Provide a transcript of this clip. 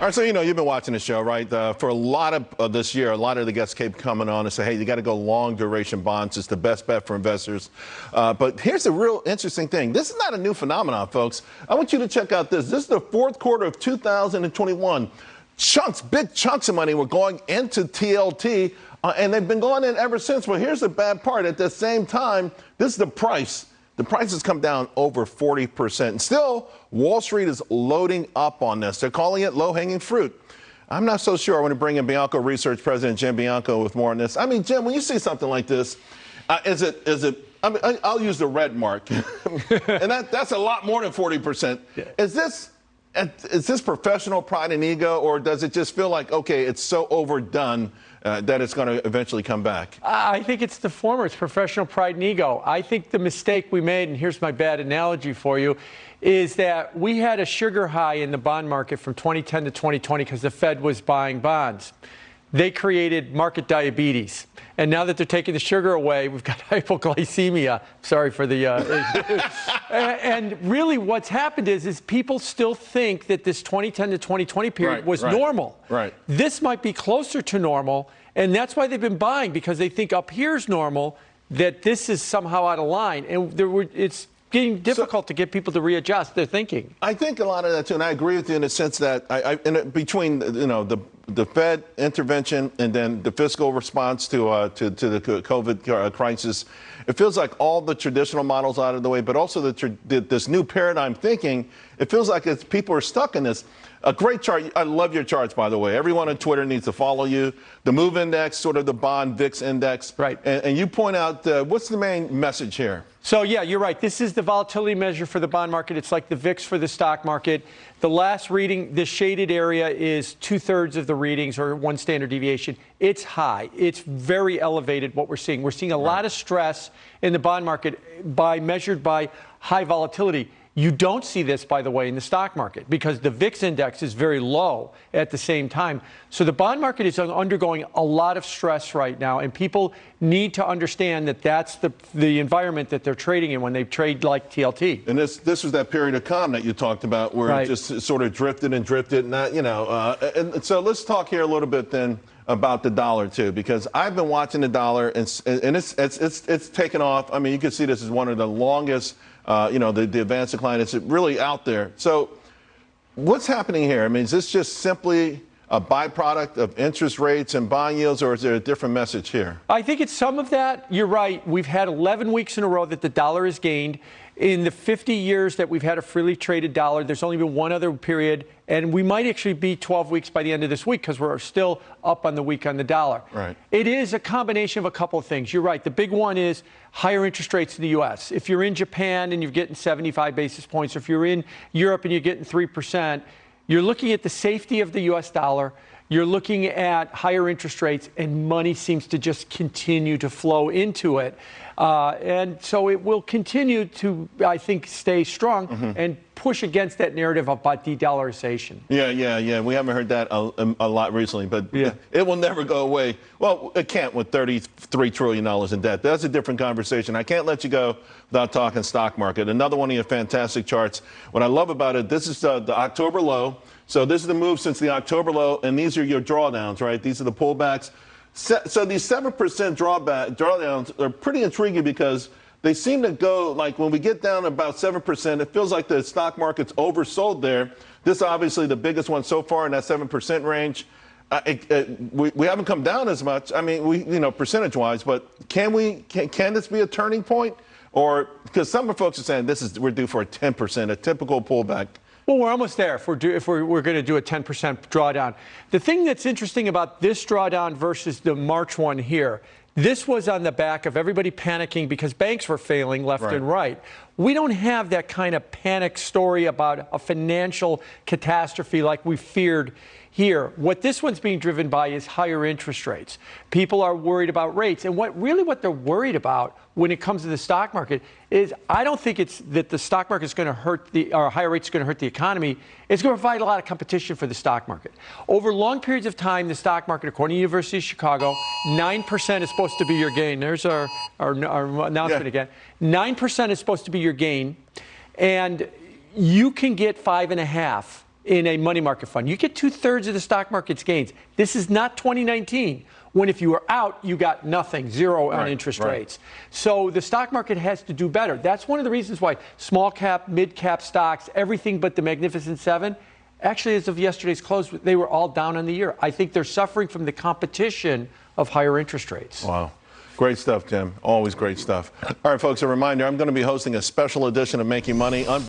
All right, so you've been watching the show, right? For a lot of this year, a lot of the guests keep coming on and say, hey, you got to go long duration bonds. It's the best bet for investors. But here's the real interesting thing. This is not a new phenomenon, folks. I want you to check out this. This is the fourth quarter of 2021. Big chunks of money were going into TLT, and they've been going in ever since. Well, here's the bad part. At the same time, this is the price. The price has come down over 40%. And still, Wall Street is loading up on this. They're calling it low-hanging fruit. I'm not so sure. I want to bring in Bianco Research President Jim Bianco with more on this. I mean, Jim, when you see something like this, is it? I mean, I'll use the red mark, and that's a lot more than 40%. Yeah. Is this professional pride and ego, or does it just feel like, okay, it's so overdone that it's going to eventually come back? I think it's the former. It's professional pride and ego. I think the mistake we made, and here's my bad analogy for you, is that we had a sugar high in the bond market from 2010 to 2020 because the Fed was buying bonds. They created market diabetes. And now that they're taking the sugar away, we've got hypoglycemia. Sorry for the... and really what's happened is people still think that this 2010 to 2020 period was normal. Right. This might be closer to normal, and that's why they've been buying, because they think up here's normal, that this is somehow out of line. And it's getting difficult to get people to readjust their thinking. I think a lot of that, too, and I agree with you in the sense that between, the Fed intervention and then the fiscal response to the COVID crisis, it feels like all the traditional models out of the way, but also this new paradigm thinking, it feels like people are stuck in this. A great chart. I love your charts, by the way. Everyone on Twitter needs to follow you. The MOVE Index, sort of the bond VIX Index. Right. And you point out, what's the main message here? So, yeah, you're right. This is the volatility measure for the bond market. It's like the VIX for the stock market. The last reading, the shaded area is 2/3 of the readings, or one standard deviation. It's high. It's very elevated, what we're seeing. We're seeing a lot of stress in the bond market measured by high volatility. You don't see this, by the way, in the stock market because the VIX index is very low at the same time. So the bond market is undergoing a lot of stress right now, and people need to understand that that's the environment that they're trading in when they trade like TLT. And this was that period of calm that you talked about where it just sort of drifted, and so let's talk here a little bit then about the dollar too, because I've been watching the dollar and it's taken off. I mean, you can see this is one of the longest. The advanced decline is really out there. So what's happening here? I mean, is this just simply a byproduct of interest rates and bond yields, or is there a different message here? I think it's some of that. You're right. We've had 11 weeks in a row that the dollar has gained. In the 50 years that we've had a freely traded dollar, there's only been one other period, and we might actually be 12 weeks by the end of this week because we're still up on the week on the dollar. Right. It is a combination of a couple of things. You're right. The big one is higher interest rates in the U.S. If you're in Japan and you're getting 75 basis points, or if you're in Europe and you're getting 3%, you're looking at the safety of the U.S. dollar. You're looking at higher interest rates, and money seems to just continue to flow into it. And so it will continue to, I think, stay strong and push against that narrative about de-dollarization. Yeah. We haven't heard that a lot recently, but it will never go away. Well, it can't with $33 trillion in debt. That's a different conversation. I can't let you go without talking stock market. Another one of your fantastic charts. What I love about it, this is the October low. So this is the move since the October low, and these are your drawdowns, right? These are the pullbacks. So these 7% drawdowns are pretty intriguing because they seem to go, like when we get down about 7%, it feels like the stock market's oversold there. This is obviously the biggest one so far in that 7% range. We haven't come down as much. I mean, percentage-wise, but can this be a turning point? Or because some of the folks are saying we're due for a 10%, a typical pullback. Well, we're almost there if we're going to do a 10% drawdown. The thing that's interesting about this drawdown versus the March one here, this was on the back of everybody panicking because banks were failing left and right. We don't have that kind of panic story about a financial catastrophe like we feared here. What this one's being driven by is higher interest rates. People are worried about rates. And what they're worried about when it comes to the stock market is I don't think it's that the stock market is going to hurt or higher rates are going to hurt the economy. It's going to provide a lot of competition for the stock market. Over long periods of time, the stock market, according to the University of Chicago, 9% is supposed to be your gain. There's our announcement again. 9% is supposed to be your gain. And you can get 5.5 in a money market fund. You get 2/3 of the stock market's gains. This is not 2019, when if you were out, you got nothing, zero on interest rates. So the stock market has to do better. That's one of the reasons why small cap, mid cap stocks, everything but the Magnificent Seven, actually, as of yesterday's close, they were all down on the year. I think they're suffering from the competition of higher interest rates. Wow. Great stuff, Jim. Always great stuff. All right, folks, a reminder, I'm going to be hosting a special edition of Making Money.